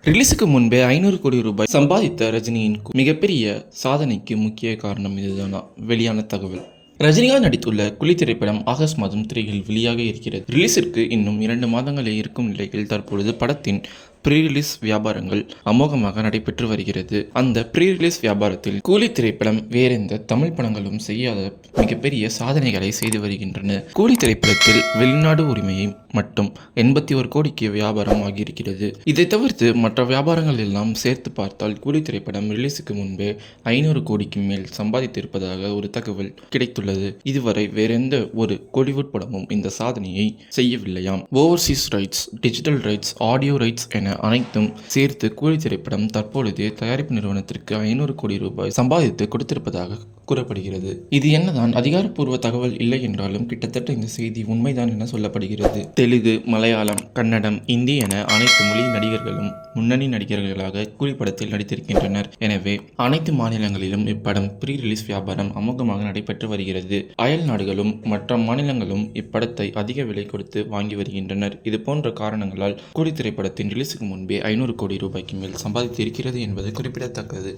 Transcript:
ரிலீஸுக்கு முன்பே 500 கோடி ரூபாய் சம்பாதித்த ரஜினியின் மிகப்பெரிய சாதனைக்கு முக்கிய காரணம் இதுதானா வெளியான தகவல். ரஜினிகாந்த் நடித்துள்ள குழி திரைப்படம் ஆகஸ்ட் மாதம் திரையில் வெளியாக இருக்கிறது. ரிலீஸிற்கு இன்னும் 2 மாதங்களே இருக்கும் நிலையில் தற்பொழுது படத்தின் ப்ரீ ரிலீஸ் வியாபாரங்கள் அமோகமாக நடைபெற்று வருகிறது. அந்த ப்ரீ ரிலீஸ் வியாபாரத்தில் கூலி திரைப்படம் வேறெந்த தமிழ் படங்களும் செய்யாத மிகப்பெரிய சாதனைகளை செய்து வருகின்றன. கூலி திரைப்படத்தில் வெளிநாடு உரிமையை மட்டும் 81 கோடிக்கு வியாபாரம் ஆகியிருக்கிறது. இதை தவிர்த்து மற்ற வியாபாரங்கள் எல்லாம் சேர்த்து பார்த்தால் கூலி திரைப்படம் ரிலீஸுக்கு முன்பே 500 கோடிக்கு மேல் சம்பாதித்திருப்பதாக ஒரு தகவல் கிடைத்துள்ளது. இதுவரை வேறெந்த ஒரு கோலிவுட் படமும் இந்த சாதனையை செய்யவில்லையாம். Overseas rights, digital rights, audio rights என அனைத்தும் சேர்த்து கூலி திரைப்படம் தற்பொழுது தயாரிப்பு நிறுவனத்திற்கு 500 கோடி ரூபாய் சம்பாதித்து கொடுத்திருப்பதாக கூறப்படுகிறது. இது என்னதான் அதிகாரப்பூர்வ தகவல் இல்லை என்றாலும் கிட்டத்தட்ட இந்த செய்தி உண்மைதான் என சொல்லப்படுகிறது. தெலுங்கு, மலையாளம், கன்னடம், இந்தி என அனைத்து மொழி நடிகர்களும் முன்னணி நடிகர்களாக கூலி படத்தில் நடித்திருக்கின்றனர். எனவே அனைத்து மாநிலங்களிலும் இப்படம் ப்ரீ ரிலீஸ் வியாபாரம் அமோகமாக நடைபெற்று வருகிறது. அயல் நாடுகளும் மற்ற மாநிலங்களும் இப்படத்தை அதிக விலை கொடுத்து வாங்கி வருகின்றனர். இது போன்ற காரணங்களால் கூலி திரைப்படத்தின் ரிலீஸுக்கு முன்பே 500 கோடி ரூபாய்க்கு மேல் சம்பாதித்து இருக்கிறது என்பது குறிப்பிடத்தக்கது.